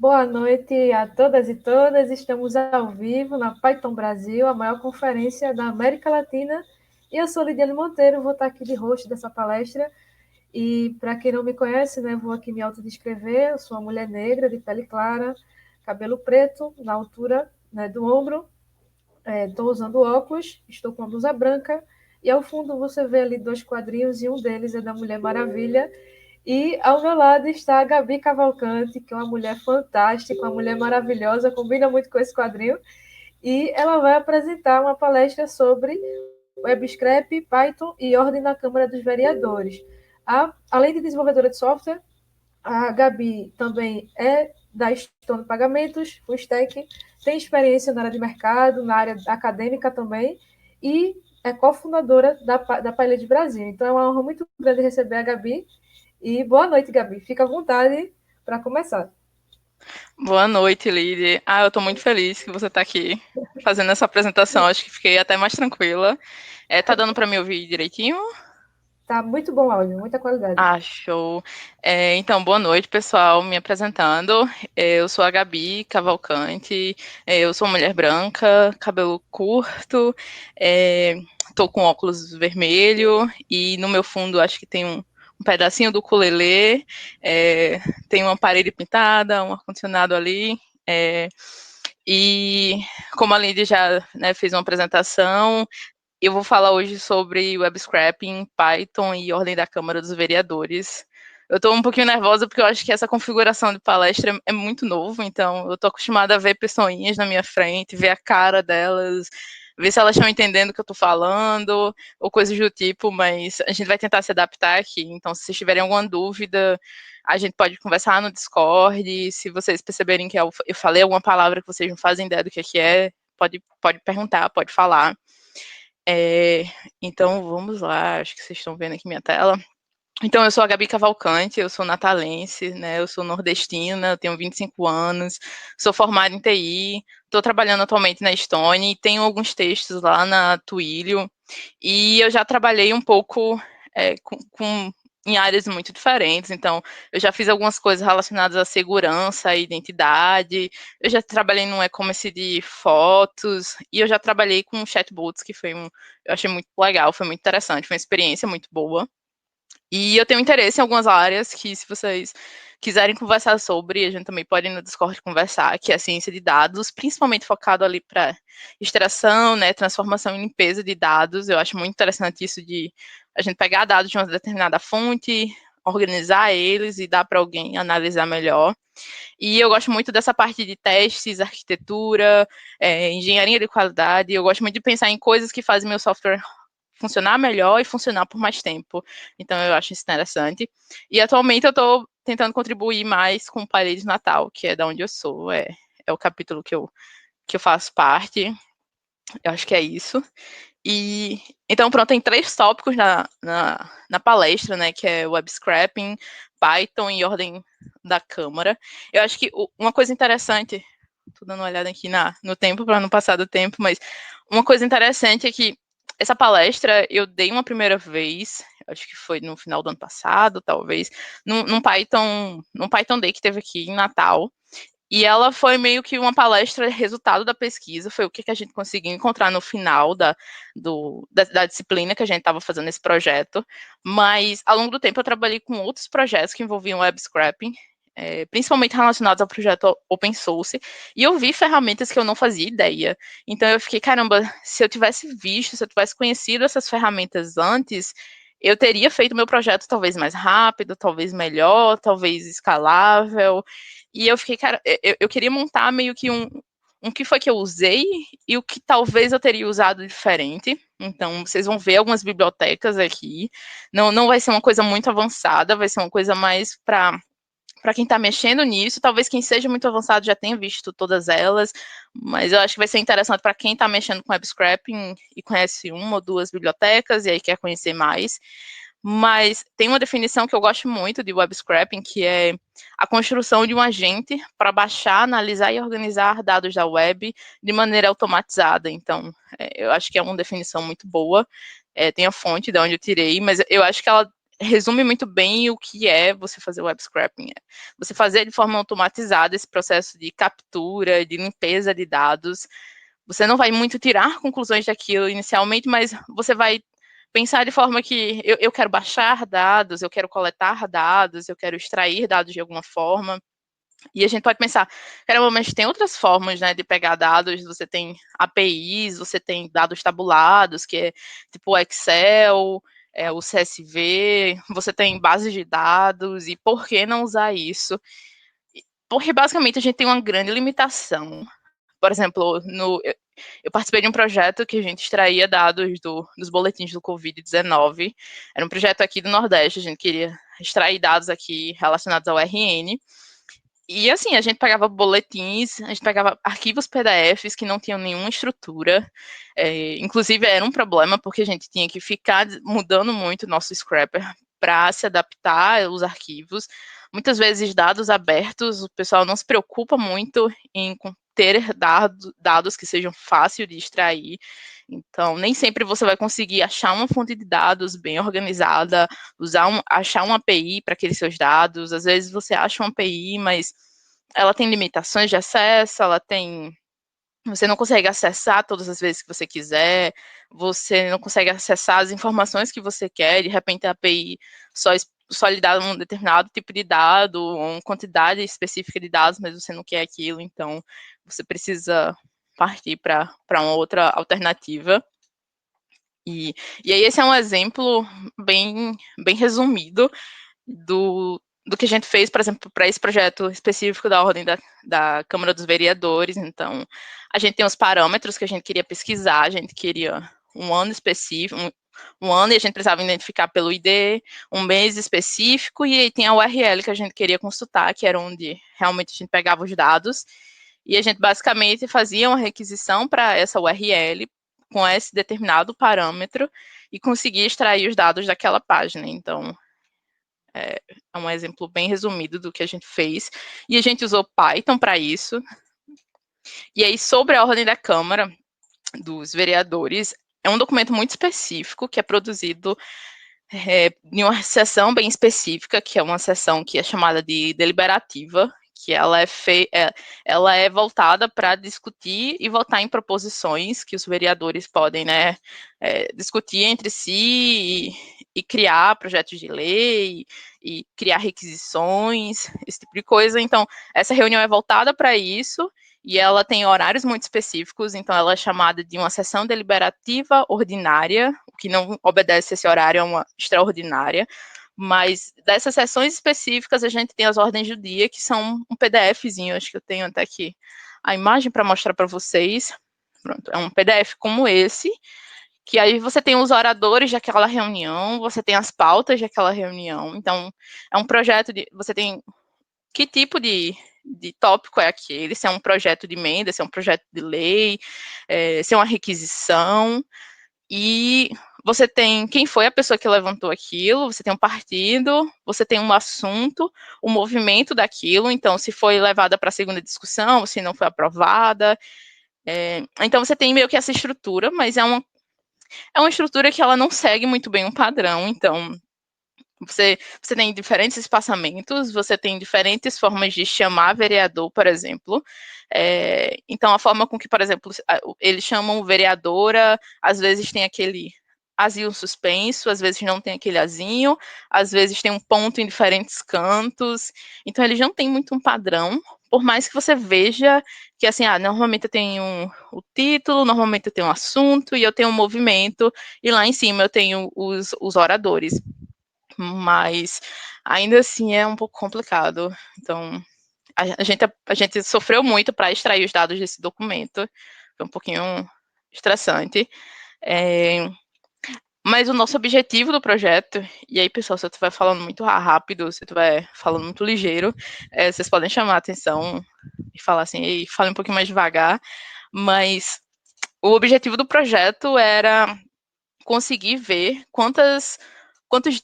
Boa noite a todas e todas. Estamos ao vivo na Python Brasil, a maior conferência da América Latina. E eu sou Lidiane Monteiro, vou estar aqui de host dessa palestra. E para quem não me conhece, né, vou aqui me autodescrever. Eu sou uma mulher negra, de pele clara, cabelo preto, na altura, né, do ombro. Estou usando óculos, estou com a blusa branca. E ao fundo você vê ali dois quadrinhos e um deles é da Mulher Maravilha. E ao meu lado está a Gabi Cavalcante, que é uma mulher fantástica, uma mulher maravilhosa, combina muito com esse quadrinho. E ela vai apresentar uma palestra sobre Web Scrap, Python e ordem na Câmara dos Vereadores. Além de desenvolvedora de software, a Gabi também é da Stone Pagamentos, full stack, tem experiência na área de mercado, na área acadêmica também, e é cofundadora da Pilot Brasil. Então é uma honra muito grande receber a Gabi. E boa noite, Gabi. Fica à vontade para começar. Boa noite, Lidy. Eu tô muito feliz que você tá aqui fazendo essa apresentação. Acho que fiquei até mais tranquila. Tá dando para me ouvir direitinho? Tá muito bom o áudio, muita qualidade. Show. Então, boa noite, pessoal. Me apresentando. Eu sou a Gabi Cavalcante. Eu sou mulher branca, cabelo curto. Tô com óculos vermelho e no meu fundo acho que tem um pedacinho do ukulele. Tem uma parede pintada, um ar-condicionado ali. E como a Lindy já, né, fez uma apresentação, eu vou falar hoje sobre web scraping, Python e ordem da Câmara dos Vereadores. Eu estou um pouquinho nervosa porque eu acho que essa configuração de palestra é muito novo, então eu estou acostumada a ver pessoinhas na minha frente, ver a cara delas, ver se elas estão entendendo o que eu estou falando, ou coisas do tipo, mas a gente vai tentar se adaptar aqui. Então, se vocês tiverem alguma dúvida, a gente pode conversar no Discord. Se vocês perceberem que eu falei alguma palavra que vocês não fazem ideia do que é, pode perguntar, pode falar. Então, vamos lá, acho que vocês estão vendo aqui minha tela. Então, eu sou a Gabi Cavalcante, eu sou natalense, né? Eu sou nordestina, eu tenho 25 anos, sou formada em TI, estou trabalhando atualmente na Stone, tenho alguns textos lá na Twilio, e eu já trabalhei um pouco em áreas muito diferentes, então eu já fiz algumas coisas relacionadas à segurança, à identidade, eu já trabalhei num e-commerce de fotos, e eu já trabalhei com chatbots, que eu achei muito legal, foi muito interessante, foi uma experiência muito boa. E eu tenho interesse em algumas áreas que, se vocês quiserem conversar sobre, a gente também pode ir no Discord conversar, que é a ciência de dados, principalmente focado ali para extração, né, transformação e limpeza de dados. Eu acho muito interessante isso de a gente pegar dados de uma determinada fonte, organizar eles e dar para alguém analisar melhor. E eu gosto muito dessa parte de testes, arquitetura, engenharia de qualidade. Eu gosto muito de pensar em coisas que fazem meu software funcionar melhor e funcionar por mais tempo. Então, eu acho isso interessante. E, atualmente, eu estou tentando contribuir mais com o Paredes de Natal, que é da onde eu sou. É o capítulo que eu faço parte. Eu acho que é isso. E, então, pronto, tem 3 tópicos na palestra, né, que é web scraping, Python e ordem da Câmara. Eu acho que uma coisa interessante, estou dando uma olhada aqui no tempo, para não passar do tempo, mas uma coisa interessante é que essa palestra eu dei uma primeira vez, acho que foi no final do ano passado, talvez, num Python Day que teve aqui em Natal. E ela foi meio que uma palestra resultado da pesquisa, foi o que a gente conseguiu encontrar no final da disciplina que a gente estava fazendo esse projeto. Mas, ao longo do tempo, eu trabalhei com outros projetos que envolviam web scraping, principalmente relacionados ao projeto open source, e eu vi ferramentas que eu não fazia ideia. Então, eu fiquei, caramba, se eu tivesse visto, se eu tivesse conhecido essas ferramentas antes, eu teria feito meu projeto talvez mais rápido, talvez melhor, talvez escalável. E eu fiquei, cara, eu queria montar meio que um que foi que eu usei e o que talvez eu teria usado diferente. Então, vocês vão ver algumas bibliotecas aqui. Não vai ser uma coisa muito avançada, vai ser uma coisa mais para quem está mexendo nisso. Talvez quem seja muito avançado já tenha visto todas elas, mas eu acho que vai ser interessante para quem está mexendo com web scraping e conhece uma ou duas bibliotecas e aí quer conhecer mais. Mas tem uma definição que eu gosto muito de web scraping, que é a construção de um agente para baixar, analisar e organizar dados da web de maneira automatizada. Então, eu acho que é uma definição muito boa. Tem a fonte de onde eu tirei, mas eu acho que ela resume muito bem o que é você fazer web scraping. Você fazer de forma automatizada esse processo de captura, de limpeza de dados. Você não vai muito tirar conclusões daquilo inicialmente, mas você vai pensar de forma que eu quero baixar dados, eu quero coletar dados, eu quero extrair dados de alguma forma. E a gente pode pensar, caramba, mas tem outras formas, né, de pegar dados, você tem APIs, você tem dados tabulados, que é tipo o Excel, o CSV, você tem bases de dados, e por que não usar isso? Porque basicamente a gente tem uma grande limitação. Por exemplo, eu participei de um projeto que a gente extraía dados dos boletins do Covid-19. Era um projeto aqui do Nordeste, a gente queria extrair dados aqui relacionados ao RN. E assim, a gente pegava boletins, a gente pegava arquivos PDFs que não tinham nenhuma estrutura. Inclusive, era um problema, porque a gente tinha que ficar mudando muito o nosso scrapper para se adaptar aos arquivos. Muitas vezes, dados abertos, o pessoal não se preocupa muito em ter dados que sejam fáceis de extrair. Então, nem sempre você vai conseguir achar uma fonte de dados bem organizada, achar uma API para aqueles seus dados. Às vezes você acha uma API, mas ela tem limitações de acesso, você não consegue acessar todas as vezes que você quiser, você não consegue acessar as informações que você quer, de repente a API só lhe dá um determinado tipo de dado, uma quantidade específica de dados, mas você não quer aquilo, então você precisa partir para uma outra alternativa. E aí esse é um exemplo bem resumido do que a gente fez, por exemplo, para esse projeto específico da Ordem da Câmara dos Vereadores. Então, a gente tem os parâmetros que a gente queria pesquisar, a gente queria um ano específico, um ano, e a gente precisava identificar pelo ID, um mês específico, e aí tem a URL que a gente queria consultar, que era onde realmente a gente pegava os dados, e a gente basicamente fazia uma requisição para essa URL com esse determinado parâmetro e conseguia extrair os dados daquela página. Então, é um exemplo bem resumido do que a gente fez. E a gente usou Python para isso. E aí, sobre a ordem da Câmara dos Vereadores, é um documento muito específico que é produzido em uma sessão bem específica, que é uma sessão que é chamada de deliberativa, que ela é voltada para discutir e votar em proposições que os vereadores podem, né, discutir entre si e criar projetos de lei e criar requisições, esse tipo de coisa. Então, essa reunião é voltada para isso e ela tem horários muito específicos, então ela é chamada de uma sessão deliberativa ordinária, o que não obedece esse horário é uma extraordinária, mas dessas sessões específicas a gente tem as ordens do dia, que são um PDFzinho, acho que eu tenho até aqui a imagem para mostrar para vocês. Pronto, é um PDF como esse, que aí você tem os oradores daquela reunião, você tem as pautas daquela reunião, então é um projeto você tem que tipo de tópico é aquele, se é um projeto de emenda, se é um projeto de lei, se é uma requisição, e você tem quem foi a pessoa que levantou aquilo, você tem um partido, você tem um assunto, o movimento daquilo, então se foi levada para a segunda discussão, se não foi aprovada. Então você tem meio que essa estrutura, mas é uma estrutura que ela não segue muito bem um padrão, então você tem diferentes espaçamentos, você tem diferentes formas de chamar vereador, por exemplo. Então, a forma com que, por exemplo, eles chamam vereadora, às vezes tem aquele azinho suspenso, às vezes não tem aquele azinho, às vezes tem um ponto em diferentes cantos. Então, eles não têm muito um padrão, por mais que você veja que, assim, normalmente eu tenho o título, normalmente eu tenho um assunto, e eu tenho um movimento, e lá em cima eu tenho os oradores. Mas ainda assim é um pouco complicado. Então, a gente sofreu muito para extrair os dados desse documento. Foi um pouquinho estressante. Mas o nosso objetivo do projeto, e aí, pessoal, se eu estiver falando muito rápido, se eu estiver falando muito ligeiro, vocês podem chamar a atenção e falar assim, e fale um pouquinho mais devagar. Mas o objetivo do projeto era conseguir ver quantos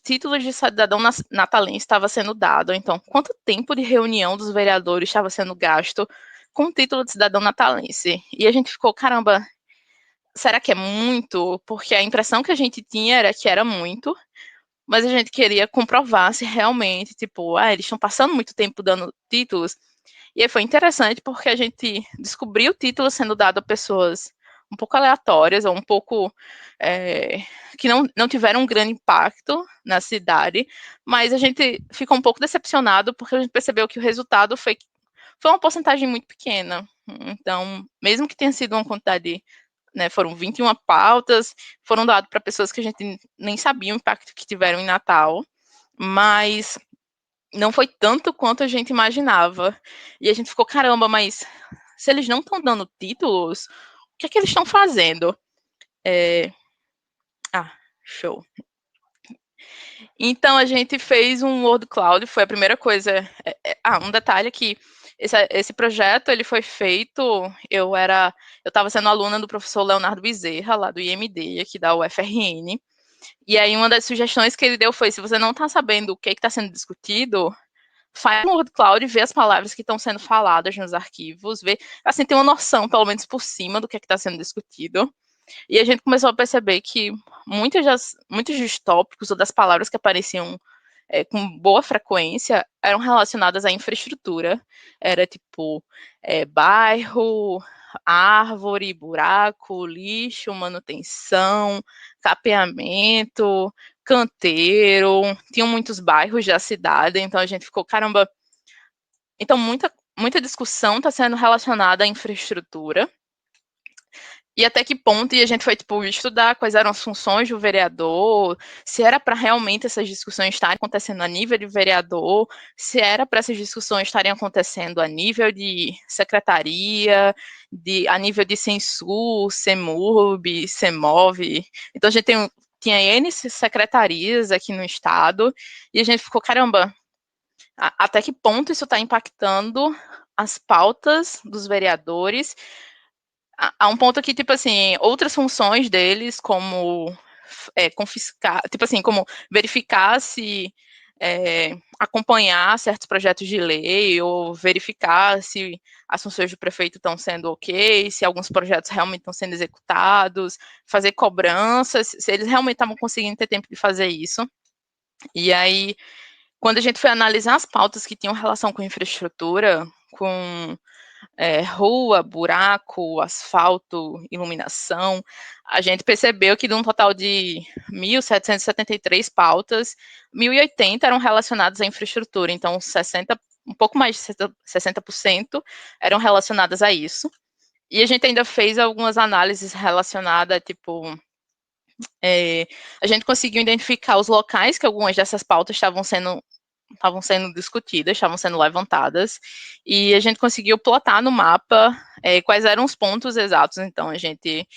títulos de cidadão natalense estava sendo dado, então, quanto tempo de reunião dos vereadores estava sendo gasto com o título de cidadão natalense. E a gente ficou, caramba, será que é muito? Porque a impressão que a gente tinha era que era muito, mas a gente queria comprovar se realmente, tipo, eles estão passando muito tempo dando títulos. E aí foi interessante porque a gente descobriu títulos sendo dado a pessoas um pouco aleatórias, ou um pouco que não tiveram um grande impacto na cidade, mas a gente ficou um pouco decepcionado porque a gente percebeu que o resultado foi uma porcentagem muito pequena. Então, mesmo que tenha sido uma quantidade, né, foram 21 pautas, foram dadas para pessoas que a gente nem sabia o impacto que tiveram em Natal, mas não foi tanto quanto a gente imaginava. E a gente ficou, caramba, mas se eles não estão dando títulos, o que é que eles estão fazendo? Show. Então a gente fez um Word Cloud, foi a primeira coisa. Um detalhe aqui, esse projeto ele foi feito. Eu estava sendo aluna do professor Leonardo Bezerra, lá do IMD, aqui da UFRN. E aí uma das sugestões que ele deu foi: se você não está sabendo o que está sendo discutido, faz no Word Cloud, vê as palavras que estão sendo faladas nos arquivos, vê, assim, tem uma noção, pelo menos por cima, do que está sendo discutido. E a gente começou a perceber que muitos dos tópicos ou das palavras que apareciam com boa frequência eram relacionadas à infraestrutura. Era tipo bairro, árvore, buraco, lixo, manutenção, capeamento, canteiro. Tinham muitos bairros da cidade, então a gente ficou, caramba. Então muita discussão está sendo relacionada à infraestrutura. E até que ponto, e a gente foi, tipo, estudar quais eram as funções do vereador, se era para realmente essas discussões estarem acontecendo a nível de vereador, se era para essas discussões estarem acontecendo a nível de secretaria, a nível de Censul, CEMURB, CEMOV. Então a gente tinha N secretarias aqui no estado, e a gente ficou, caramba, até que ponto isso está impactando as pautas dos vereadores. Há um ponto que, tipo assim, outras funções deles, como confiscar, tipo assim, como verificar se acompanhar certos projetos de lei, ou verificar se as funções do prefeito estão sendo ok, se alguns projetos realmente estão sendo executados, fazer cobranças, se eles realmente estavam conseguindo ter tempo de fazer isso. E aí, quando a gente foi analisar as pautas que tinham relação com infraestrutura, com rua, buraco, asfalto, iluminação, a gente percebeu que de um total de 1.773 pautas, 1.080 eram relacionadas à infraestrutura, então um pouco mais de 60% eram relacionadas a isso. E a gente ainda fez algumas análises relacionadas, tipo, a gente conseguiu identificar os locais que algumas dessas pautas estavam sendo discutidas, estavam sendo levantadas, e a gente conseguiu plotar no mapa quais eram os pontos exatos. Então, a gente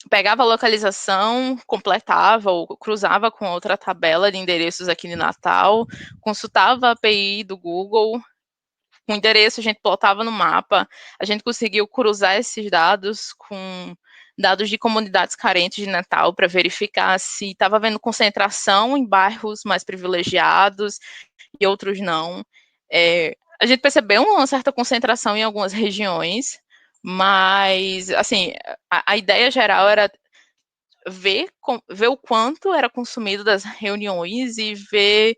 pegava a localização, completava ou cruzava com outra tabela de endereços aqui de Natal, consultava a API do Google, com o endereço a gente plotava no mapa, a gente conseguiu cruzar esses dados com dados de comunidades carentes de Natal para verificar se estava havendo concentração em bairros mais privilegiados e outros não. A gente percebeu uma certa concentração em algumas regiões, mas, assim, a ideia geral era ver o quanto era consumido das reuniões e ver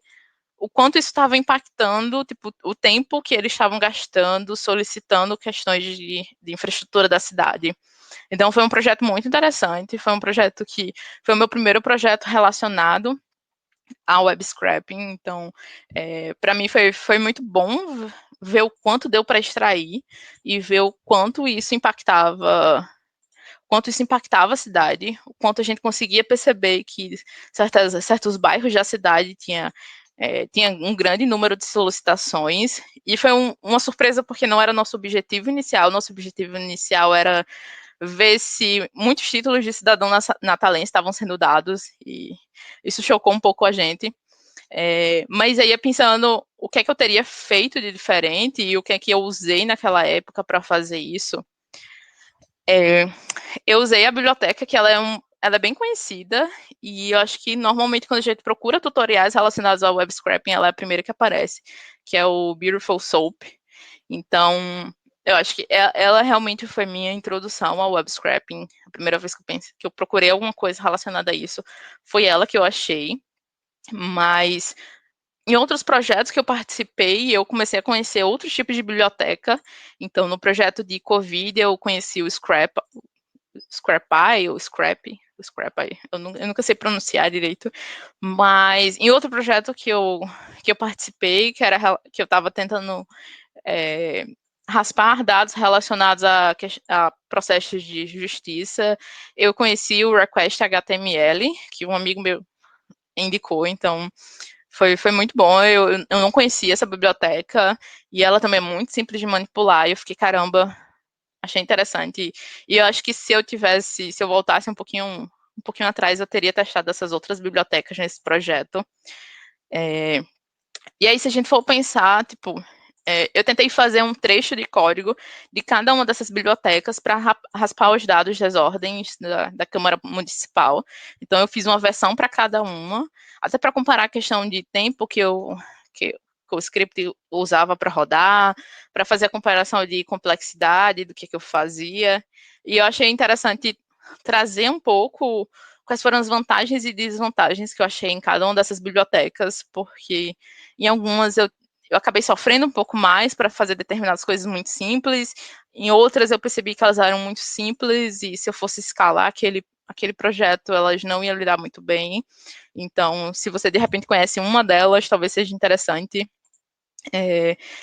o quanto isso estava impactando, tipo, o tempo que eles estavam gastando solicitando questões de infraestrutura da cidade. Então, foi um projeto muito interessante, foi um projeto que foi o meu primeiro projeto relacionado ao web scrapping. Então, para mim foi muito bom ver o quanto deu para extrair e ver o quanto isso impactava a cidade, o quanto a gente conseguia perceber que certos bairros da cidade tinha um grande número de solicitações, e foi uma surpresa porque não era nosso objetivo inicial era ver se muitos títulos de cidadão natalense estavam sendo dados, e isso chocou um pouco a gente. Mas aí, pensando o que é que eu teria feito de diferente e o que é que eu usei naquela época para fazer isso, eu usei a biblioteca, que ela é bem conhecida, e eu acho que normalmente quando a gente procura tutoriais relacionados ao web scrapping, ela é a primeira que aparece, que é o Beautiful Soap. Então, Eu acho que ela realmente foi minha introdução ao web scraping. A primeira vez que eu pensei, que eu procurei alguma coisa relacionada a isso, foi ela que eu achei. Mas em outros projetos que eu participei, eu comecei a conhecer outros tipos de biblioteca. Então, no projeto de Covid, eu conheci o Scrapy, ou Scrapy, eu nunca sei pronunciar direito. Mas em outro projeto que eu participei, que eu estava tentando raspar dados relacionados a processos de justiça, eu conheci o Request HTML, que um amigo meu indicou, então foi muito bom. Eu não conhecia essa biblioteca e ela também é muito simples de manipular. E eu fiquei, caramba, achei interessante. E eu acho que se eu voltasse um pouquinho atrás, eu teria testado essas outras bibliotecas nesse projeto. E aí, se a gente for pensar, tipo, eu tentei fazer um trecho de código de cada uma dessas bibliotecas para raspar os dados das ordens da Câmara Municipal. Então, eu fiz uma versão para cada uma, até para comparar a questão de tempo que o script usava para rodar, para fazer a comparação de complexidade do que eu fazia. E eu achei interessante trazer um pouco quais foram as vantagens e desvantagens que eu achei em cada uma dessas bibliotecas, porque em algumas eu acabei sofrendo um pouco mais para fazer determinadas coisas muito simples, em outras eu percebi que elas eram muito simples e se eu fosse escalar aquele projeto, elas não iam lidar muito bem. Então, se você de repente conhece uma delas, talvez seja interessante.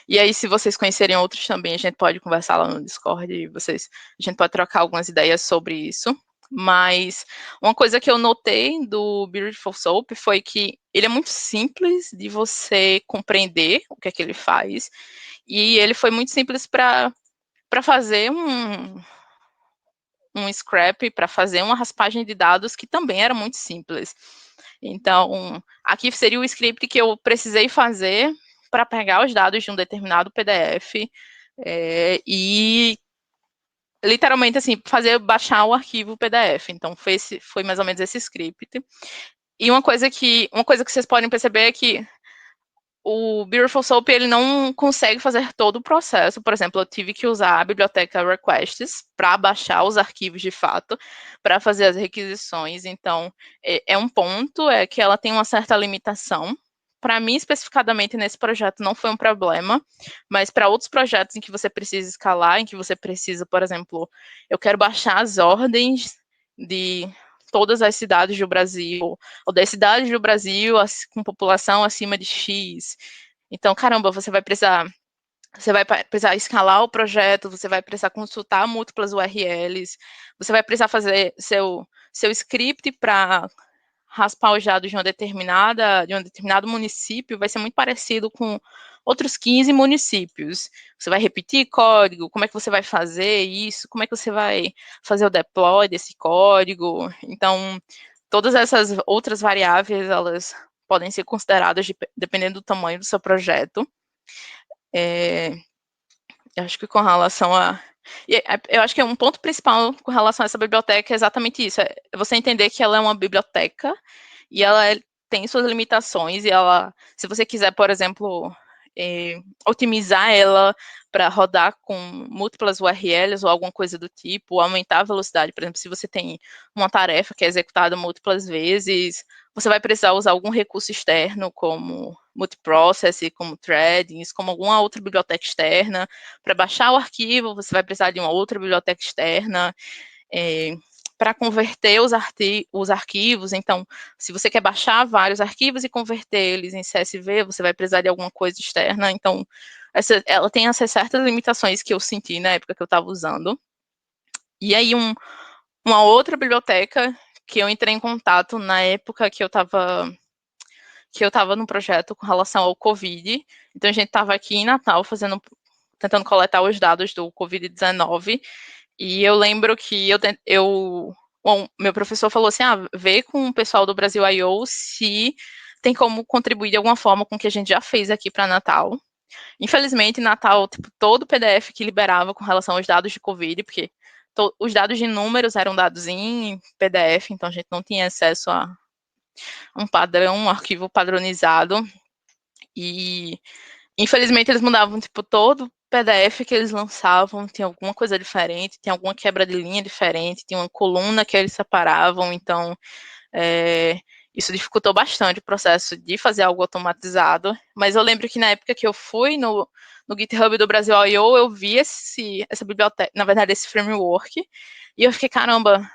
E aí, se vocês conhecerem outros também, a gente pode conversar lá no Discord e a gente pode trocar algumas ideias sobre isso. Mas uma coisa que eu notei do Beautiful Soap foi que ele é muito simples de você compreender o que é que ele faz. E ele foi muito simples para fazer um scrap, para fazer uma raspagem de dados que também era muito simples. Então, aqui seria o script que eu precisei fazer para pegar os dados de um determinado PDF e literalmente assim fazer baixar o arquivo PDF. Então foi mais ou menos esse script. E uma coisa que vocês podem perceber é que o Beautiful Soap ele não consegue fazer todo o processo. Por exemplo, eu tive que usar a biblioteca Requests para baixar os arquivos de fato, para fazer as requisições. Então, é um ponto, é que ela tem uma certa limitação. Para mim, especificadamente nesse projeto, não foi um problema, mas para outros projetos em que você precisa escalar, em que você precisa, por exemplo, eu quero baixar as ordens de todas as cidades do Brasil, ou das cidades do Brasil com população acima de X. Então, caramba, você vai precisar escalar o projeto, você vai precisar consultar múltiplas URLs, você vai precisar fazer seu script para raspar os dados de um determinado município, vai ser muito parecido com outros 15 municípios. Você vai repetir código, como é que você vai fazer isso, como é que você vai fazer o deploy desse código. Então, todas essas outras variáveis, elas podem ser consideradas dependendo do tamanho do seu projeto. Eu acho que com relação a. Eu acho que um ponto principal com relação a essa biblioteca é exatamente isso: é você entender que ela é uma biblioteca e ela tem suas limitações, e se você quiser, por exemplo, otimizar ela para rodar com múltiplas URLs ou alguma coisa do tipo, aumentar a velocidade, por exemplo, se você tem uma tarefa que é executada múltiplas vezes, você vai precisar usar algum recurso externo, como multiprocess, como threadings, como alguma outra biblioteca externa. Para baixar o arquivo, você vai precisar de uma outra biblioteca externa. Para converter os arquivos, então, se você quer baixar vários arquivos e converter eles em CSV, você vai precisar de alguma coisa externa. Então, ela tem essas certas limitações que eu senti na época que eu estava usando. E aí, uma outra biblioteca que eu entrei em contato na época que eu estava no projeto com relação ao Covid. Então, a gente estava aqui em Natal tentando coletar os dados do Covid-19. E eu lembro que meu professor falou assim, vê com o pessoal do Brasil I/O se tem como contribuir de alguma forma com o que a gente já fez aqui para Natal. Infelizmente, Natal, tipo, todo o PDF que liberava com relação aos dados de Covid, porque os dados de números eram dados em PDF, então a gente não tinha acesso a um padrão, um arquivo padronizado. E infelizmente eles mudavam tipo PDF que eles lançavam tinha alguma coisa diferente, tinha alguma quebra de linha diferente, tinha uma coluna que eles separavam, então isso dificultou bastante o processo de fazer algo automatizado, mas eu lembro que na época que eu fui no GitHub do Brasil I/O, eu vi essa biblioteca, na verdade, esse framework, e eu fiquei, caramba,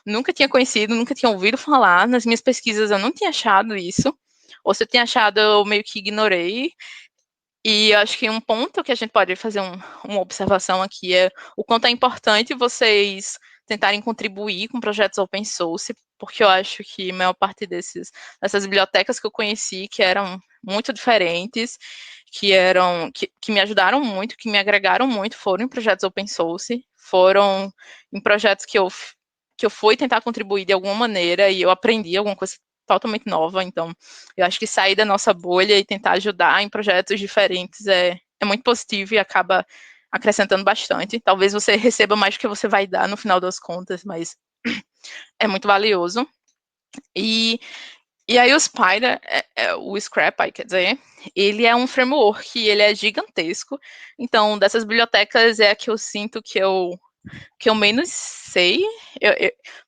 nunca tinha conhecido, nunca tinha ouvido falar, nas minhas pesquisas eu não tinha achado isso, ou se eu tinha achado, eu meio que ignorei, e eu acho que um ponto que a gente pode fazer uma observação aqui é o quanto é importante vocês tentarem contribuir com projetos open source, porque eu acho que a maior parte dessas bibliotecas que eu conheci, que eram muito diferentes, que me ajudaram muito, que me agregaram muito, foram em projetos open source, foram em projetos que eu fui tentar contribuir de alguma maneira e eu aprendi alguma coisa totalmente nova, então eu acho que sair da nossa bolha e tentar ajudar em projetos diferentes é muito positivo e acaba acrescentando bastante. Talvez você receba mais do que você vai dar no final das contas, mas é muito valioso. E aí o Spider, o Scrapy, quer dizer, ele é um framework, ele é gigantesco. Então, dessas bibliotecas é a que eu sinto que eu menos sei,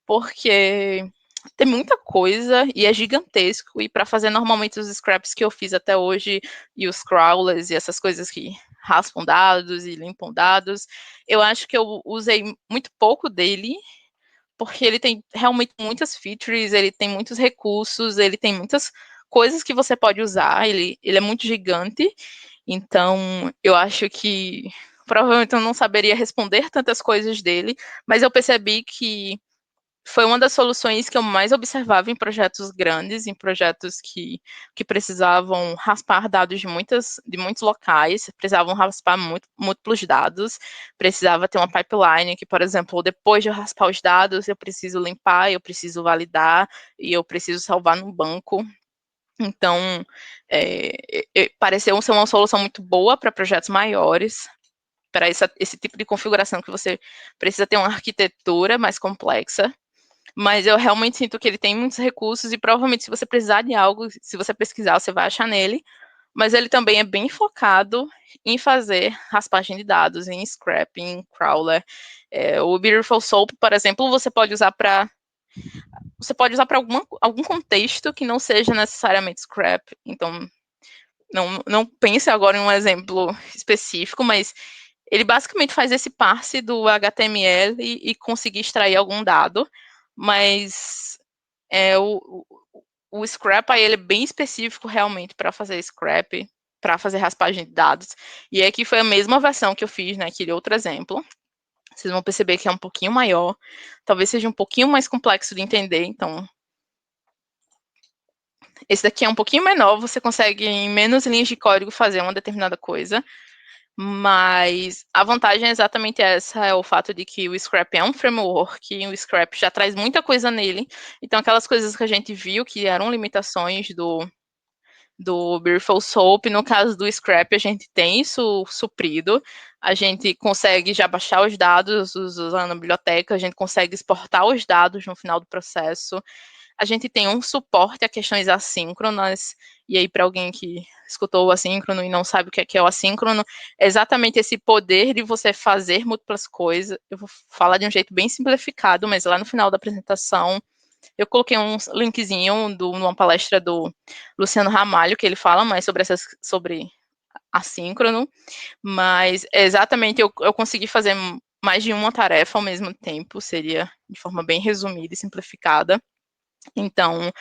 porque tem muita coisa e é gigantesco. E para fazer normalmente os scraps que eu fiz até hoje, e os crawlers e essas coisas que raspam dados e limpam dados, eu acho que eu usei muito pouco dele, porque ele tem realmente muitas features, ele tem muitos recursos, ele tem muitas coisas que você pode usar, ele é muito gigante, então eu acho que provavelmente eu não saberia responder tantas coisas dele, mas eu percebi que foi uma das soluções que eu mais observava em projetos grandes, em projetos que precisavam raspar dados de muitos locais, precisavam raspar múltiplos dados, precisava ter uma pipeline que, por exemplo, depois de eu raspar os dados, eu preciso limpar, eu preciso validar e eu preciso salvar no banco. Então, pareceu ser uma solução muito boa para projetos maiores, para esse tipo de configuração que você precisa ter uma arquitetura mais complexa, mas eu realmente sinto que ele tem muitos recursos e provavelmente se você precisar de algo, se você pesquisar, você vai achar nele, mas ele também é bem focado em fazer raspagem de dados, em scrapping, em crawler. O Beautiful Soap, por exemplo, você pode usar para algum contexto que não seja necessariamente scrap, então não pense agora em um exemplo específico, mas ele basicamente faz esse parse do HTML e conseguir extrair algum dado, mas o scrap aí ele é bem específico realmente para fazer scrap, para fazer raspagem de dados. E aqui foi a mesma versão que eu fiz naquele outro exemplo. Vocês vão perceber que é um pouquinho maior, talvez seja um pouquinho mais complexo de entender, então esse daqui é um pouquinho menor, você consegue em menos linhas de código fazer uma determinada coisa, mas a vantagem é exatamente essa, é o fato de que o Scrap é um framework, e o Scrap já traz muita coisa nele, então aquelas coisas que a gente viu que eram limitações do Beautiful Soap, no caso do Scrap a gente tem isso suprido, a gente consegue já baixar os dados usando a biblioteca, a gente consegue exportar os dados no final do processo, a gente tem um suporte a questões assíncronas, e aí para alguém que escutou o assíncrono e não sabe o que é o assíncrono, é exatamente esse poder de você fazer múltiplas coisas. Eu vou falar de um jeito bem simplificado, mas lá no final da apresentação eu coloquei um linkzinho numa palestra do Luciano Ramalho, que ele fala mais sobre assíncrono, mas exatamente eu consegui fazer mais de uma tarefa ao mesmo tempo, seria de forma bem resumida e simplificada. Então,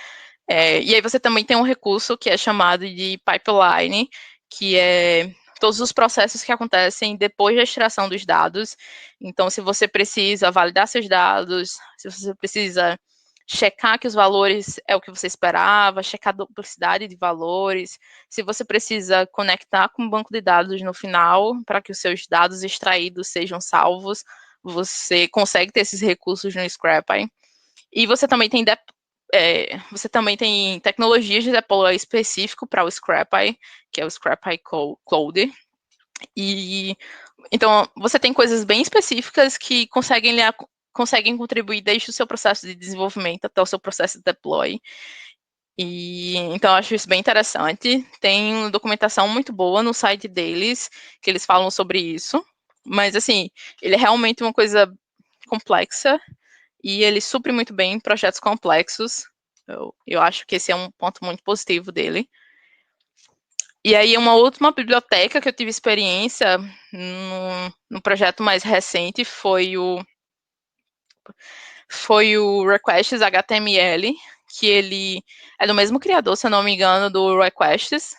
e aí você também tem um recurso que é chamado de pipeline, que é todos os processos que acontecem depois da extração dos dados. Então, se você precisa validar seus dados, se você precisa checar que os valores é o que você esperava, checar a duplicidade de valores, se você precisa conectar com o banco de dados no final para que os seus dados extraídos sejam salvos, você consegue ter esses recursos no Scrapy. E você também tem tecnologias de deploy específico para o Scrapy, que é o Scrapy Code. E então você tem coisas bem específicas que conseguem contribuir desde o seu processo de desenvolvimento até o seu processo de deploy. E então eu acho isso bem interessante. Tem uma documentação muito boa no site deles, que eles falam sobre isso. Mas assim, ele é realmente uma coisa complexa e ele supre muito bem em projetos complexos. Eu acho que esse é um ponto muito positivo dele. E aí, uma última biblioteca que eu tive experiência no projeto mais recente foi o Requests HTML, que ele é do mesmo criador, se eu não me engano, do Requests,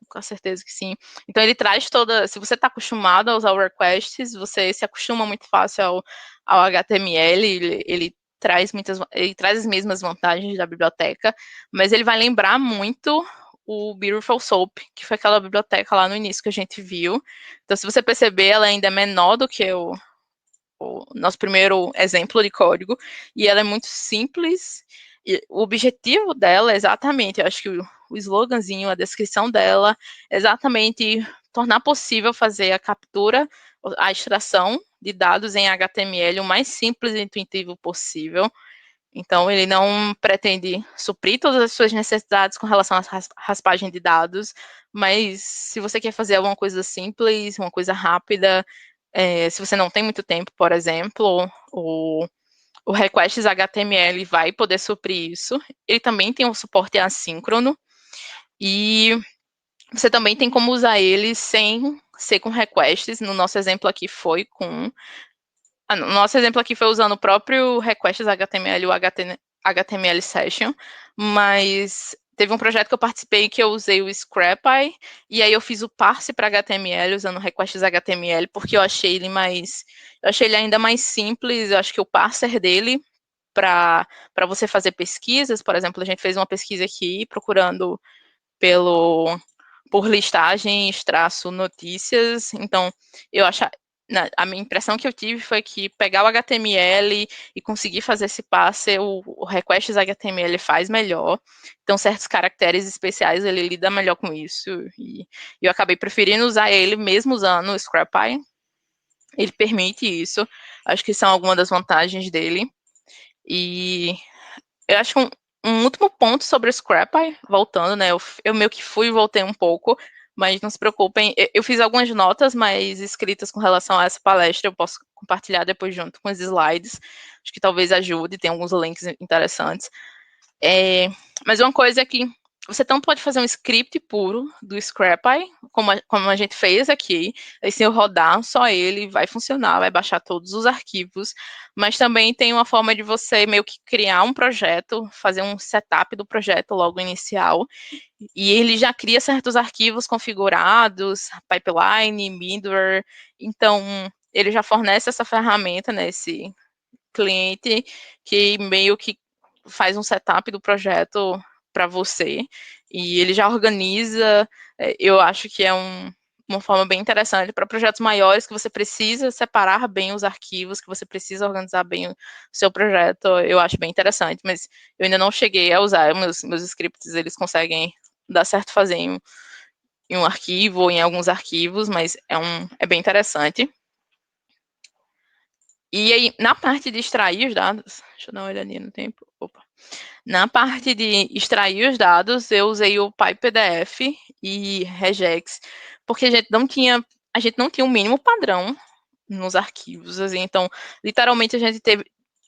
com certeza que sim. Então ele traz se você está acostumado a usar o Requests, você se acostuma muito fácil ao HTML, ele traz as mesmas vantagens da biblioteca, mas ele vai lembrar muito o Beautiful Soap, que foi aquela biblioteca lá no início que a gente viu. Então, se você perceber, ela ainda é menor do que o nosso primeiro exemplo de código, e ela é muito simples. E o objetivo dela é exatamente, eu acho que o sloganzinho, a descrição dela, é exatamente tornar possível fazer a captura, a extração de dados em HTML o mais simples e intuitivo possível. Então, ele não pretende suprir todas as suas necessidades com relação à raspagem de dados, mas se você quer fazer alguma coisa simples, uma coisa rápida, se você não tem muito tempo, por exemplo, o Requests HTML vai poder suprir isso. Ele também tem um suporte assíncrono e você também tem como usar ele sem ser com requests. No nosso exemplo aqui foi com no nosso exemplo aqui foi usando o próprio Requests HTML, o HTML Session, mas teve um projeto que eu participei que eu usei o Scrapy, e aí eu fiz o parse para HTML usando o Requests HTML, porque eu achei ele ainda mais simples. Eu acho que o parser dele para você fazer pesquisas, por exemplo, a gente fez uma pesquisa aqui procurando por listagens, traço notícias. Então, eu acho, a minha impressão que eu tive foi que pegar o HTML e conseguir fazer esse passe, o Requests HTML faz melhor. Então, certos caracteres especiais ele lida melhor com isso. E eu acabei preferindo usar ele mesmo usando o Scrapy. Ele permite isso. Acho que são algumas das vantagens dele. E eu acho que um último ponto sobre o Scrapy, voltando, né? Eu meio que fui e voltei um pouco, mas não se preocupem. Eu fiz algumas notas mais escritas com relação a essa palestra, eu posso compartilhar depois junto com os slides. Acho que talvez ajude, tem alguns links interessantes. Mas uma coisa é que você tanto pode fazer um script puro do Scrapy, como a gente fez aqui, aí se eu rodar só ele, vai funcionar, vai baixar todos os arquivos, mas também tem uma forma de você meio que criar um projeto, fazer um setup do projeto logo inicial, e ele já cria certos arquivos configurados, pipeline, middleware, então ele já fornece essa ferramenta, né, esse cliente que meio que faz um setup do projeto para você e ele já organiza. Eu acho que é uma forma bem interessante para projetos maiores que você precisa separar bem os arquivos, que você precisa organizar bem o seu projeto. Eu acho bem interessante, mas eu ainda não cheguei a usar. Meus scripts, eles conseguem dar certo fazer em um arquivo ou em alguns arquivos, mas é bem interessante. E aí, na parte de extrair os dados, deixa eu dar uma olhadinha no tempo. Opa. Na parte de extrair os dados, eu usei o PyPDF e regex, porque a gente não tinha um mínimo padrão nos arquivos, assim, então, literalmente, a gente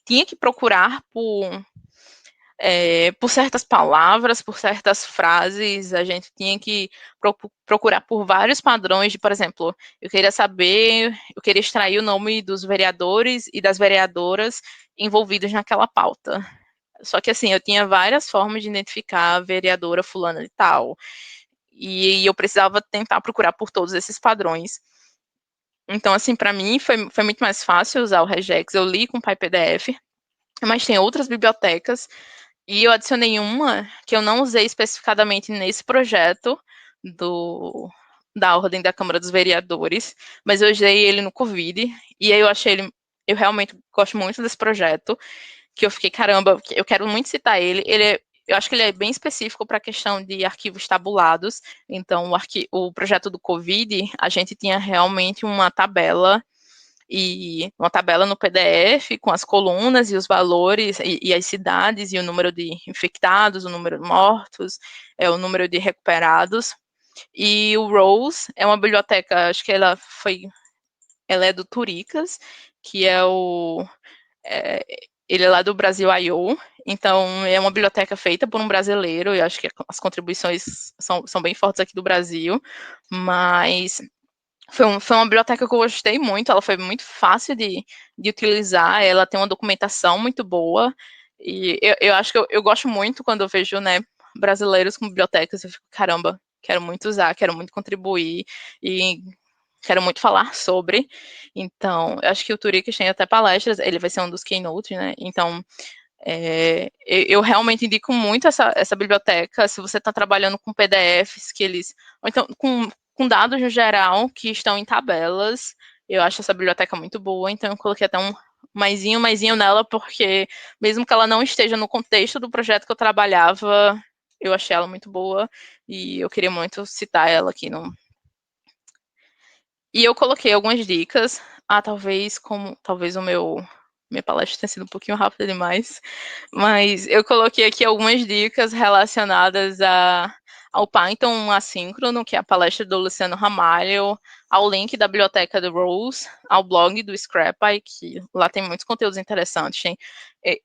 tinha que procurar por certas palavras, por certas frases, a gente tinha que procurar por vários padrões de, por exemplo, eu queria extrair o nome dos vereadores e das vereadoras envolvidos naquela pauta. Só que assim, eu tinha várias formas de identificar a vereadora fulana e tal, e eu precisava tentar procurar por todos esses padrões. Então, assim, para mim foi muito mais fácil usar o regex. Eu li com o PyPDF, mas tem outras bibliotecas e eu adicionei uma que eu não usei especificadamente nesse projeto da Ordem da Câmara dos Vereadores, mas eu usei ele no Covid, e aí eu realmente gosto muito desse projeto, que eu fiquei, caramba, eu quero muito citar ele. Eu acho que ele é bem específico para a questão de arquivos tabulados. Então, o projeto do Covid, a gente tinha realmente uma tabela e uma tabela no PDF com as colunas e os valores e as cidades e o número de infectados, o número de mortos, o número de recuperados. E o Rose é uma biblioteca, acho que ela é do Turicas, que é, ele é lá do Brasil I.O., então é uma biblioteca feita por um brasileiro, e acho que as contribuições são bem fortes aqui do Brasil, mas foi uma biblioteca que eu gostei muito, ela foi muito fácil de utilizar, ela tem uma documentação muito boa, e eu acho que eu gosto muito quando eu vejo, né, brasileiros com bibliotecas, eu fico, caramba, quero muito usar, quero muito contribuir, e quero muito falar sobre. Então, eu acho que o Turicas tem até palestras, ele vai ser um dos keynotes, né? Então, eu realmente indico muito essa biblioteca, se você está trabalhando com PDFs, ou então com dados no geral, que estão em tabelas, eu acho essa biblioteca muito boa, então eu coloquei até um maisinho nela, porque mesmo que ela não esteja no contexto do projeto que eu trabalhava, eu achei ela muito boa, e eu queria muito citar ela aqui no, e eu coloquei algumas dicas. Talvez minha palestra tenha sido um pouquinho rápida demais, mas eu coloquei aqui algumas dicas relacionadas ao Python assíncrono, que é a palestra do Luciano Ramalho, ao link da biblioteca do Rose, ao blog do Scrapy, que lá tem muitos conteúdos interessantes.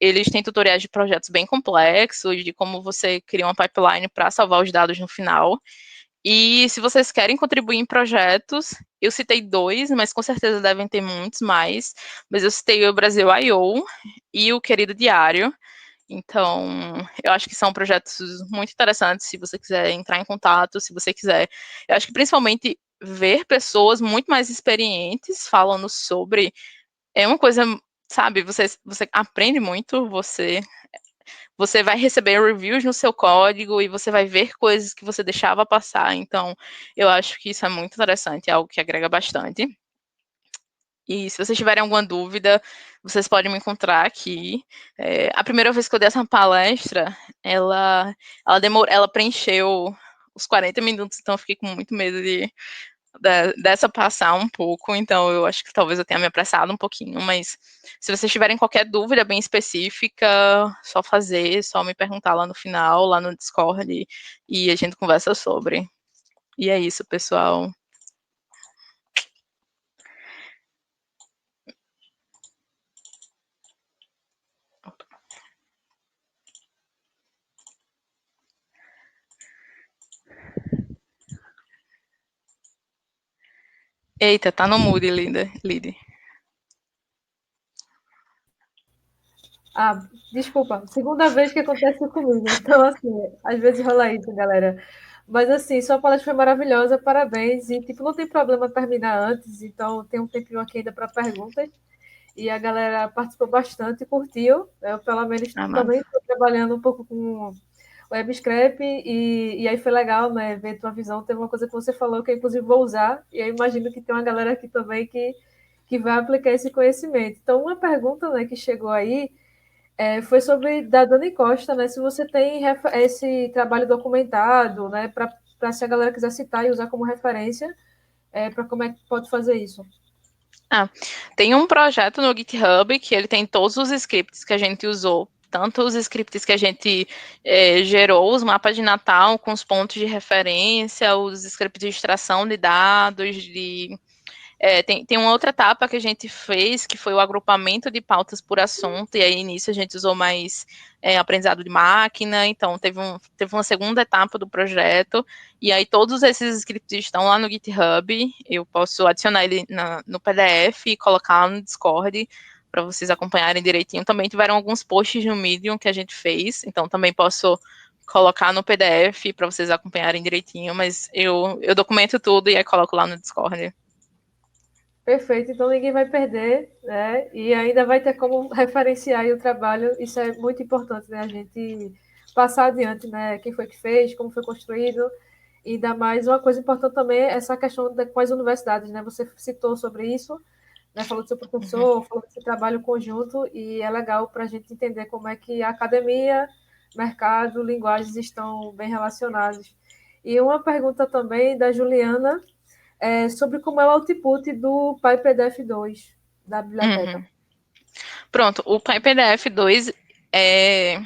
Eles têm tutoriais de projetos bem complexos, de como você cria uma pipeline para salvar os dados no final. E se vocês querem contribuir em projetos, eu citei 2, mas com certeza devem ter muitos mais. Mas eu citei o Brasil I.O. e o Querido Diário. Então, eu acho que são projetos muito interessantes se você quiser entrar em contato, se você quiser. Eu acho que principalmente ver pessoas muito mais experientes falando sobre é uma coisa, sabe, você aprende muito, você vai receber reviews no seu código e você vai ver coisas que você deixava passar. Então, eu acho que isso é muito interessante, é algo que agrega bastante. E se vocês tiverem alguma dúvida, vocês podem me encontrar aqui. A primeira vez que eu dei essa palestra, ela preencheu os 40 minutos, então eu fiquei com muito medo dessa passar um pouco, então eu acho que talvez eu tenha me apressado um pouquinho, mas se vocês tiverem qualquer dúvida bem específica, só me perguntar lá no final, lá no Discord, e a gente conversa sobre. E é isso, pessoal. Eita, tá no mood, Lide. Ah, desculpa, segunda vez que acontece comigo. Então, assim, às vezes rola isso, galera. Mas, assim, sua palestra foi maravilhosa, parabéns. E, tipo, não tem problema terminar antes, então tem um tempinho aqui ainda para perguntas. E a galera participou bastante, curtiu. Eu, pelo menos, Ah, também massa. estou trabalhando um pouco com web scrap e aí foi legal, né, ver tua visão. Teve uma coisa que você falou que eu, inclusive, vou usar. E eu imagino que tem uma galera aqui também que vai aplicar esse conhecimento. Então, uma pergunta, né, que chegou aí foi sobre da Dani Costa, né? Se você tem esse trabalho documentado, né? Para se a galera quiser citar e usar como referência, para como é que pode fazer isso. Tem um projeto no GitHub que ele tem todos os scripts que a gente usou, tanto os scripts que a gente gerou, os mapas de Natal com os pontos de referência, os scripts de extração de dados, tem uma outra etapa que a gente fez, que foi o agrupamento de pautas por assunto, e aí nisso a gente usou mais aprendizado de máquina, então teve uma segunda etapa do projeto, e aí todos esses scripts estão lá no GitHub, eu posso adicionar ele no PDF e colocar no Discord, para vocês acompanharem direitinho. Também tiveram alguns posts no Medium que a gente fez, então também posso colocar no PDF para vocês acompanharem direitinho, mas eu documento tudo e aí coloco lá no Discord. Perfeito, então ninguém vai perder, né? E ainda vai ter como referenciar o trabalho. Isso é muito importante, né? A gente passar adiante, né? Quem foi que fez, como foi construído. E ainda mais uma coisa importante também é essa questão com as universidades, né? Você citou sobre isso, né? Falou do seu professor, falou desse trabalho conjunto, e é legal para a gente entender como é que a academia, mercado, linguagens estão bem relacionados. E uma pergunta também da Juliana sobre como é o output do PyPDF2. da biblioteca. Pronto, o PDF2 é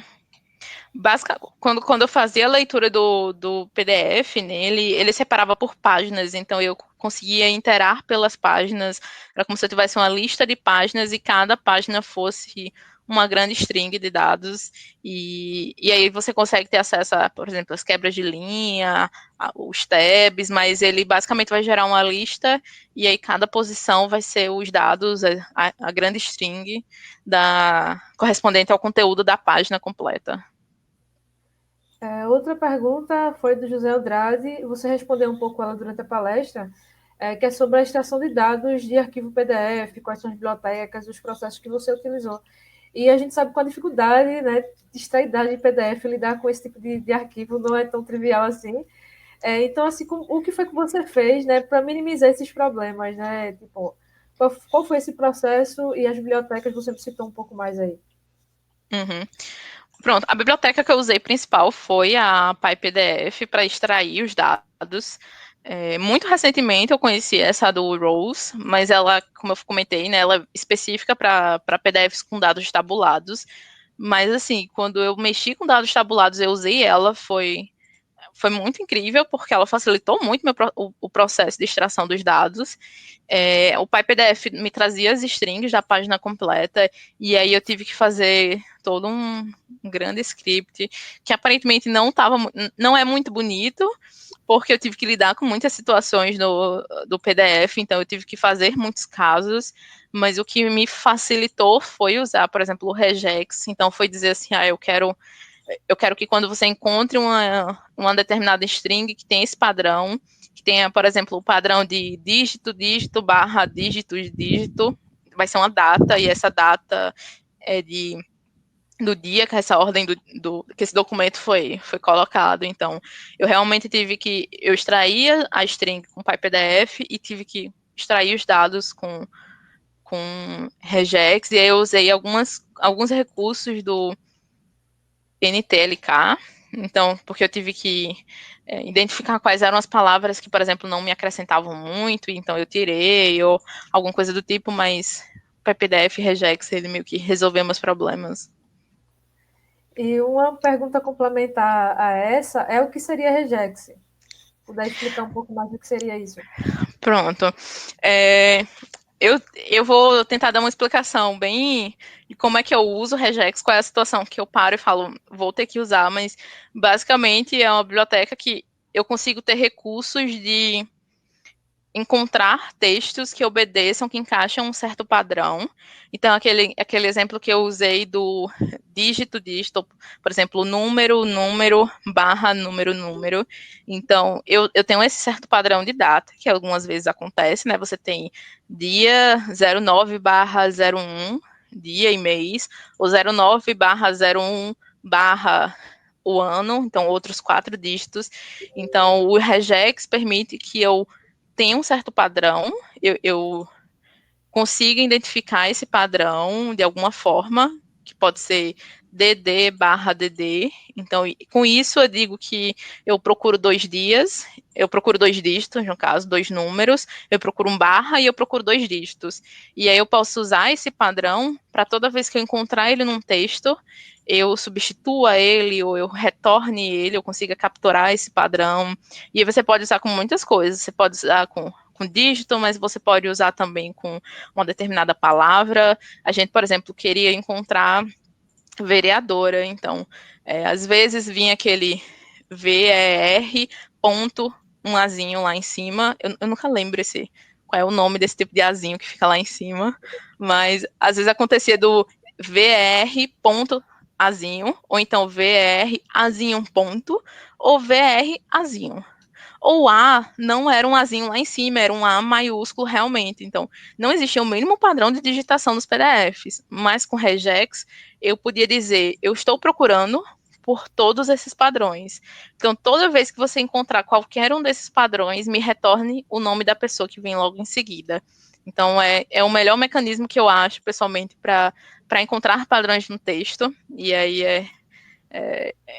quando eu fazia a leitura do PDF nele, ele separava por páginas, então eu conseguia interar pelas páginas, era como se eu tivesse uma lista de páginas e cada página fosse uma grande string de dados, e aí você consegue ter acesso a, por exemplo, as quebras de linha, os tabs, mas ele basicamente vai gerar uma lista, e aí cada posição vai ser os dados, a grande string correspondente ao conteúdo da página completa. Outra pergunta foi do José Andrade, você respondeu um pouco ela durante a palestra, que é sobre a extração de dados de arquivo PDF, quais são as bibliotecas, os processos que você utilizou. E a gente sabe com a dificuldade, né, de extrair dados de PDF, lidar com esse tipo de arquivo não é tão trivial assim. Então, assim, o que foi que você fez, né, para minimizar esses problemas, né? Tipo, qual foi esse processo e as bibliotecas você me citou um pouco mais aí? Uhum. Pronto, a biblioteca que eu usei principal foi a PyPDF para extrair os dados. Muito recentemente eu conheci essa do Rose, mas ela, como eu comentei, né, ela é específica para PDFs com dados tabulados. Mas assim, quando eu mexi com dados tabulados, eu usei ela, foi muito incrível, porque ela facilitou muito o processo de extração dos dados. O PyPDF me trazia as strings da página completa, e aí eu tive que fazer todo um grande script, que aparentemente não é muito bonito, porque eu tive que lidar com muitas situações do PDF, então eu tive que fazer muitos casos, mas o que me facilitou foi usar, por exemplo, o regex, então foi dizer assim, eu quero que quando você encontre uma determinada string que tem esse padrão, que tenha, por exemplo, o padrão de dígito, dígito, barra, dígitos, dígito, vai ser uma data, e essa data é do dia que essa ordem que esse documento foi colocado. Então, eu realmente eu extraía a string com PyPDF e tive que extrair os dados com regex, e aí eu usei alguns recursos do NTLK, então, porque eu tive que identificar quais eram as palavras que, por exemplo, não me acrescentavam muito, então eu tirei, ou alguma coisa do tipo, mas para PDF regex, ele meio que resolveu meus problemas. E uma pergunta complementar a essa é o que seria regex? Puder explicar um pouco mais do que seria isso? Pronto. Eu vou tentar dar uma explicação bem de como é que eu uso o regex, qual é a situação que eu paro e falo, vou ter que usar, mas basicamente é uma biblioteca que eu consigo ter recursos de encontrar textos que obedeçam, que encaixam um certo padrão. Então, aquele exemplo que eu usei do dígito, dígito, por exemplo, número, barra, número. Então, eu tenho esse certo padrão de data, que algumas vezes acontece, né? Você tem dia 09 barra 01, dia e mês, ou 09 barra 01 barra o ano, então outros 4 dígitos. Então, o regex permite que eu tem um certo padrão, eu consigo identificar esse padrão de alguma forma, que pode ser DD barra DD. Então, com isso eu digo que eu procuro 2 dias, eu procuro 2 dígitos, no caso, 2 números, eu procuro um barra e eu procuro 2 dígitos. E aí eu posso usar esse padrão para toda vez que eu encontrar ele num texto, eu substitua ele ou eu retorne ele, eu consiga capturar esse padrão. E aí você pode usar com muitas coisas, você pode usar com dígito, mas você pode usar também com uma determinada palavra. A gente, por exemplo, queria encontrar vereadora, então, às vezes vinha aquele VER ponto, um azinho lá em cima, eu nunca lembro qual é o nome desse tipo de azinho que fica lá em cima, mas às vezes acontecia do VER ponto azinho, ou então VER azinho ponto, ou VER azinho. O A não era um Azinho lá em cima, era um A maiúsculo realmente. Então, não existia o mínimo padrão de digitação dos PDFs. Mas com regex, eu podia dizer, eu estou procurando por todos esses padrões. Então, toda vez que você encontrar qualquer um desses padrões, me retorne o nome da pessoa que vem logo em seguida. Então, é o melhor mecanismo que eu acho, pessoalmente, para encontrar padrões no texto. E aí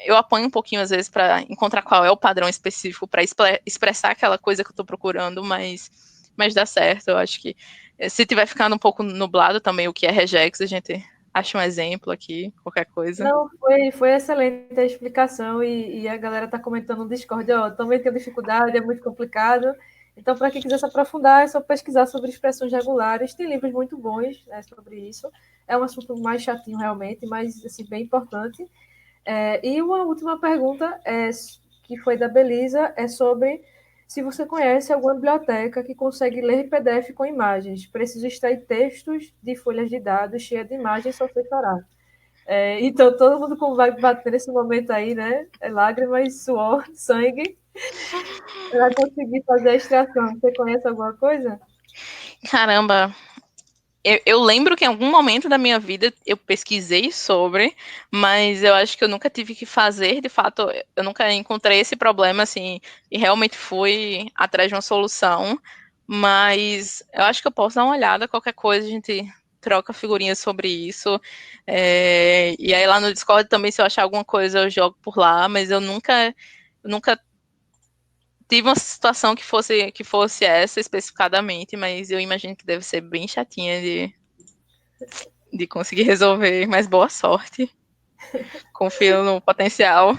eu apanho um pouquinho às vezes para encontrar qual é o padrão específico para expressar aquela coisa que eu estou procurando, mas dá certo. Eu acho que Se tiver ficando um pouco nublado também o que é regex, a gente acha um exemplo aqui, qualquer coisa. Não, foi excelente a explicação e a galera está comentando no Discord, ó, também tem dificuldade, é muito complicado. Então, para quem quiser se aprofundar, é só pesquisar sobre expressões regulares. Tem livros muito bons, né, sobre isso. É um assunto mais chatinho realmente, mas assim, bem importante. E uma última pergunta, que foi da Belisa, é sobre se você conhece alguma biblioteca que consegue ler PDF com imagens. Preciso extrair textos de folhas de dados cheias de imagens, só sei chorar. Então, todo mundo vai bater nesse momento aí, né? Lágrimas, suor, sangue, para conseguir fazer a extração. Você conhece alguma coisa? Caramba, eu lembro que em algum momento da minha vida eu pesquisei sobre, mas eu acho que eu nunca tive que fazer, de fato, eu nunca encontrei esse problema, assim, e realmente fui atrás de uma solução, mas eu acho que eu posso dar uma olhada, qualquer coisa a gente troca figurinhas sobre isso, e aí lá no Discord também, se eu achar alguma coisa, eu jogo por lá, mas eu nunca tive uma situação que fosse essa especificadamente, mas eu imagino que deve ser bem chatinha de conseguir resolver, mas boa sorte. Confio no potencial.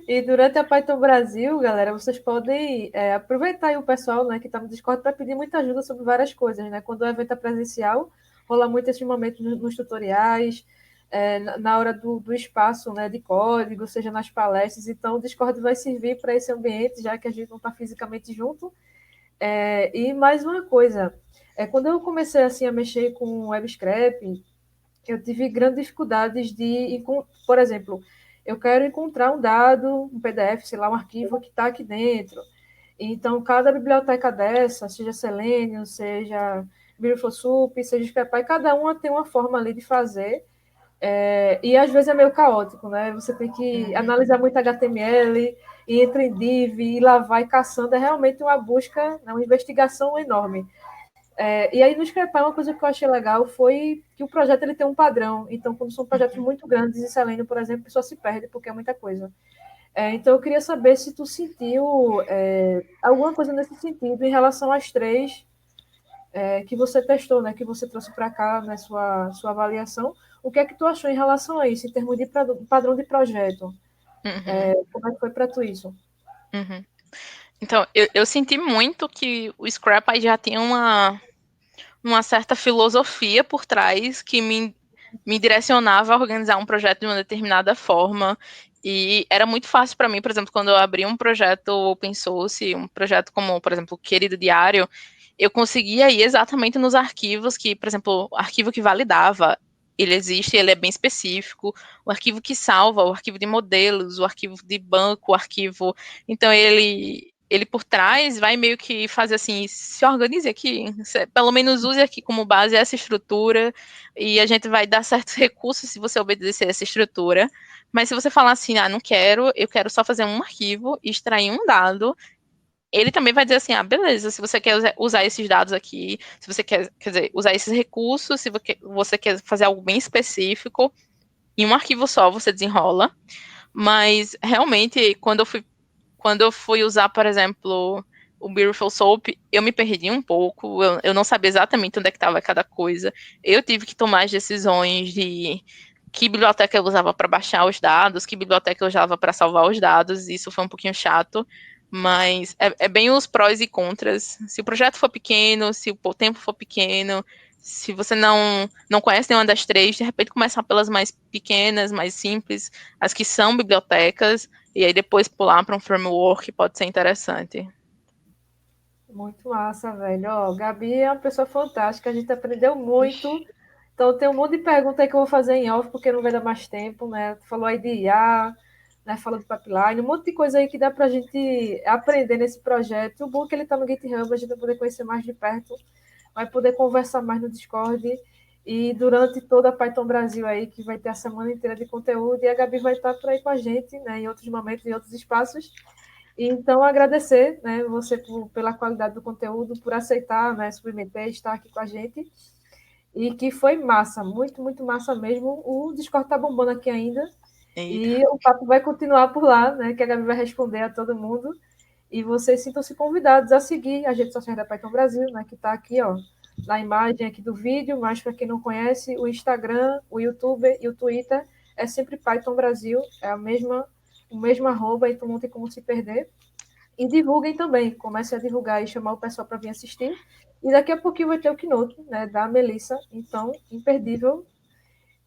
E durante a Python Brasil, galera, vocês podem aproveitar aí o pessoal, né, que está no Discord para pedir muita ajuda sobre várias coisas, né? Quando o evento é presencial, rola muito esses momentos nos tutoriais, na hora do espaço, né, de código, seja nas palestras. Então, o Discord vai servir para esse ambiente, já que a gente não está fisicamente junto. E mais uma coisa, quando eu comecei assim a mexer com web scraping, eu tive grandes dificuldades por exemplo, eu quero encontrar um dado, um PDF, sei lá, um arquivo que está aqui dentro. Então, cada biblioteca dessa, seja Selenium, seja Beautiful Soup, seja ScrapPy, cada uma tem uma forma ali de fazer. E às vezes é meio caótico, né? Você tem que analisar muito HTML, e entra em div, e lá vai caçando. É realmente uma busca, né, uma investigação enorme. E aí no Scrapar, uma coisa que eu achei legal foi que o projeto ele tem um padrão. Então, quando são projetos muito grandes em Selenium, por exemplo, a pessoa se perde porque é muita coisa. Então, eu queria saber se tu sentiu alguma coisa nesse sentido em relação às três que você testou, né, que você trouxe para cá na sua avaliação. O que é que tu achou em relação a isso, em termos de padrão de projeto? Como é que foi para tu isso? Uhum. Então, eu senti muito que o Scrap aí já tinha uma certa filosofia por trás que me direcionava a organizar um projeto de uma determinada forma. E era muito fácil para mim, por exemplo, quando eu abri um projeto open source, um projeto como, por exemplo, o Querido Diário, eu conseguia ir exatamente nos arquivos que, por exemplo, o arquivo que validava, ele existe, ele é bem específico, o arquivo que salva, o arquivo de modelos, o arquivo de banco, o arquivo. Então, ele por trás vai meio que fazer assim, se organize aqui, pelo menos use aqui como base essa estrutura, e a gente vai dar certos recursos se você obedecer essa estrutura. Mas se você falar assim, não quero, eu quero só fazer um arquivo, extrair um dado, ele também vai dizer assim, beleza, se você quer usar esses dados aqui, se você quer dizer, usar esses recursos, se você quer fazer algo bem específico, em um arquivo só você desenrola. Mas realmente, quando eu fui usar, por exemplo, o Beautiful Soap, eu me perdi um pouco, eu não sabia exatamente onde é que estava cada coisa. Eu tive que tomar as decisões de que biblioteca eu usava para baixar os dados, que biblioteca eu usava para salvar os dados, isso foi um pouquinho chato, mas é bem os prós e contras. Se o projeto for pequeno, se o tempo for pequeno, se você não conhece nenhuma das três, de repente começar pelas mais pequenas, mais simples, as que são bibliotecas, e aí depois pular para um framework pode ser interessante. Muito massa, velho. Ó, Gabi é uma pessoa fantástica, a gente aprendeu muito. Então, tem um monte de pergunta aí que eu vou fazer em off, porque não vai dar mais tempo, né? Tu falou aí de IA, né? Falou de pipeline, um monte de coisa aí que dá pra gente aprender nesse projeto. O bom é que ele tá no GitHub, a gente vai poder conhecer mais de perto, vai poder conversar mais no Discord. E durante toda a Python Brasil aí, que vai ter a semana inteira de conteúdo, e a Gabi vai estar por aí com a gente, né? Em outros momentos, em outros espaços. Então, agradecer, né, você pela qualidade do conteúdo, por aceitar, né, submeter, estar aqui com a gente. E que foi massa, muito, muito massa mesmo. O Discord está bombando aqui ainda. Eita. E o papo vai continuar por lá, né? Que a Gabi vai responder a todo mundo. E vocês sintam-se convidados a seguir as redes sociais da Python Brasil, né? Que está aqui, ó, na imagem aqui do vídeo, mas para quem não conhece, o Instagram, o YouTube e o Twitter é sempre Python Brasil, é o mesmo arroba, então não tem como se perder. E divulguem também, comecem a divulgar e chamar o pessoal para vir assistir. E daqui a pouquinho vai ter o keynote, né, da Melissa, então, imperdível.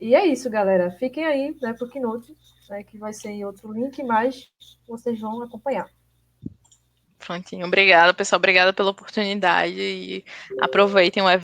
E é isso, galera. Fiquem aí, né, pro keynote, né, que vai ser em outro link, mas vocês vão acompanhar. Prontinho, obrigada, pessoal. Obrigada pela oportunidade e aproveitem o evento.